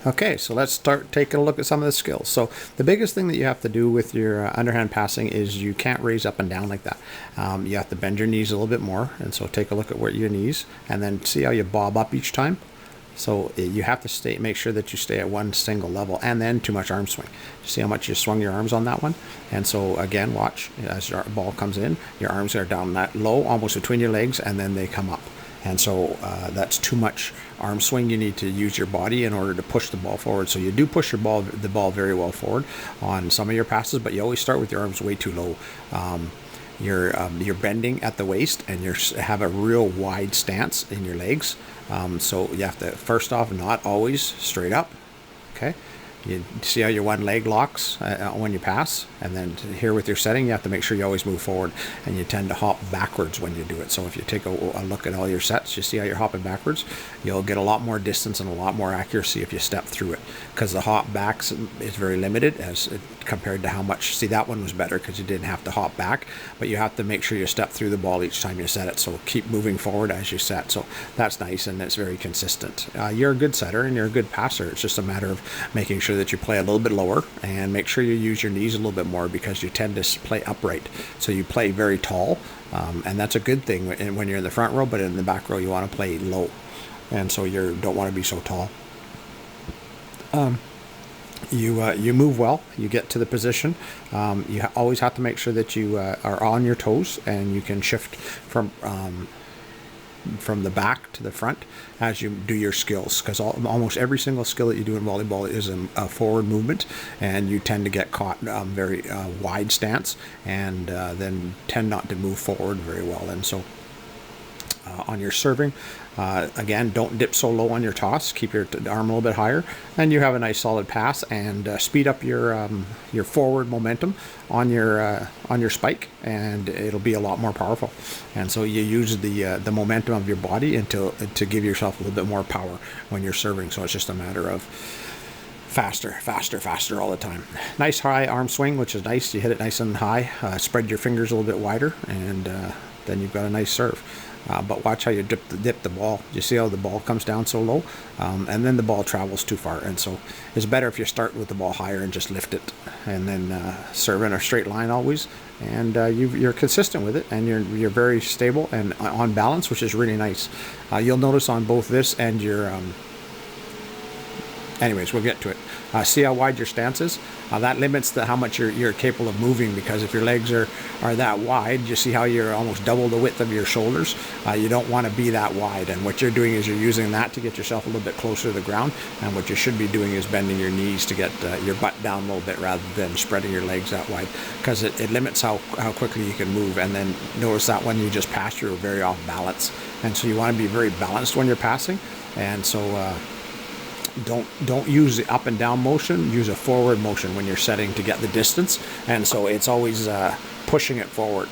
Okay, so let's start taking a look at some of the skills. So the biggest thing that you have to do with your underhand passing is you can't raise up and down like that. You have to bend your knees a little bit more, and so take a look at where your knees, and then see how you bob up each time. So you have to make sure that you stay at one single level, and then too much arm swing. See how much you swung your arms on that one? And so again, watch as your ball comes in, your arms are down that low, almost between your legs, and then they come up. And so that's too much arm swing. You need to use your body in order to push the ball forward. So you do push the ball very well forward on some of your passes, but you always start with your arms way too low. You're bending at the waist, and you have a real wide stance in your legs. So you have to, first off, not always straight up. Okay. You see how your one leg locks when you pass, and then here with your setting, you have to make sure you always move forward, and you tend to hop backwards when you do it. So if you take a look at all your sets, you see how you're hopping backwards, you'll get a lot more distance and a lot more accuracy if you step through it, because the hop backs is very limited as compared to how much. See, that one was better because you didn't have to hop back, but you have to make sure you step through the ball each time you set it. So keep moving forward as you set. So that's nice, and it's very consistent. You're a good setter and you're a good passer. It's just a matter of making sure that you play a little bit lower, and make sure you use your knees a little bit more, because you tend to play upright. So you play very tall, and that's a good thing when you're in the front row, but in the back row you want to play low, and so you don't want to be so tall. You move well, you get to the position. You always have to make sure that you are on your toes, and you can shift from the back to the front as you do your skills, because almost every single skill that you do in volleyball is a forward movement, and you tend to get caught very wide stance, and then tend not to move forward very well. And so on your serving, again, don't dip so low on your toss. Keep your arm a little bit higher, and you have a nice solid pass, and speed up your forward momentum on your spike, and it'll be a lot more powerful. And so you use the momentum of your body to give yourself a little bit more power when you're serving. So it's just a matter of faster all the time. Nice high arm swing, which is nice. You hit it nice and high. Spread your fingers a little bit wider, and then you've got a nice serve. But watch how you dip the ball. You see how the ball comes down so low, and then the ball travels too far. And so it's better if you start with the ball higher and just lift it, and then serve in a straight line always. And you're consistent with it, and you're very stable and on balance, which is really nice. You'll notice on both this and your anyways, we'll get to it. See how wide your stance is? That limits how much you're capable of moving, because if your legs are that wide, you see how you're almost double the width of your shoulders. You don't want to be that wide, and what you're doing is you're using that to get yourself a little bit closer to the ground, and what you should be doing is bending your knees to get your butt down a little bit rather than spreading your legs that wide, because it limits how quickly you can move. And then notice that when you just pass, you're very off balance, and so you want to be very balanced when you're passing. And so don't use the up and down motion. Use a forward motion when you're setting to get the distance, and so it's always pushing it forward.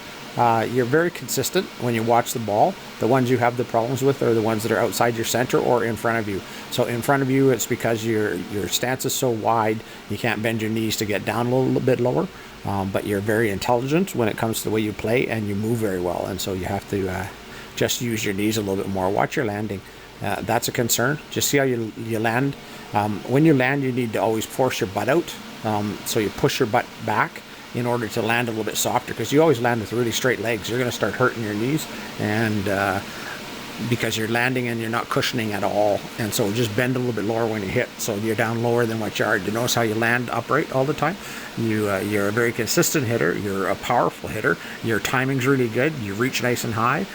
You're very consistent when you watch the ball. The ones you have the problems with are the ones that are outside your center or in front of you. So in front of you, it's because your stance is so wide, you can't bend your knees to get down a little bit lower. But you're very intelligent when it comes to the way you play, and you move very well, and so you have to just use your knees a little bit more. Watch your landing. That's a concern. Just see how you land. When you land, you need to always force your butt out. So you push your butt back in order to land a little bit softer, because you always land with really straight legs. You're going to start hurting your knees, and because you're landing and you're not cushioning at all. And so just bend a little bit lower when you hit, so you're down lower than what you are. You notice how you land upright all the time? You're a very consistent hitter. You're a powerful hitter. Your timing's really good. You reach nice and high.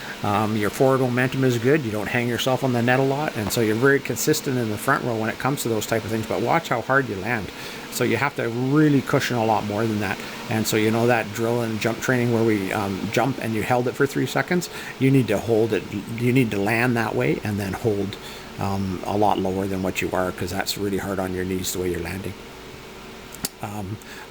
Your forward momentum is good. You don't hang yourself on the net a lot, and so you're very consistent in the front row when it comes to those type of things. But watch how hard you land. So you have to really cushion a lot more than that. And so you know that drill and jump training where we jump and you held it for 3 seconds? You need to hold it. You need to land that way and then hold a lot lower than what you are, because that's really hard on your knees the way you're landing.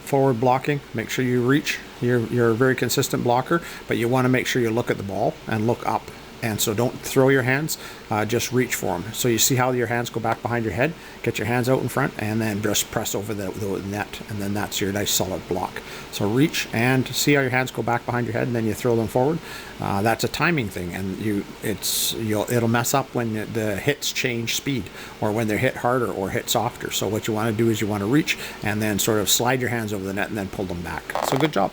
Forward blocking, make sure you reach. You're a very consistent blocker, but you want to make sure you look at the ball and look up. And so don't throw your hands, just reach for them. So you see how your hands go back behind your head, get your hands out in front, and then just press over the net, and then that's your nice solid block. So reach and see how your hands go back behind your head, and then you throw them forward. That's a timing thing, and it'll mess up when the hits change speed, or when they're hit harder or hit softer. So what you want to do is you want to reach and then sort of slide your hands over the net and then pull them back. So good job.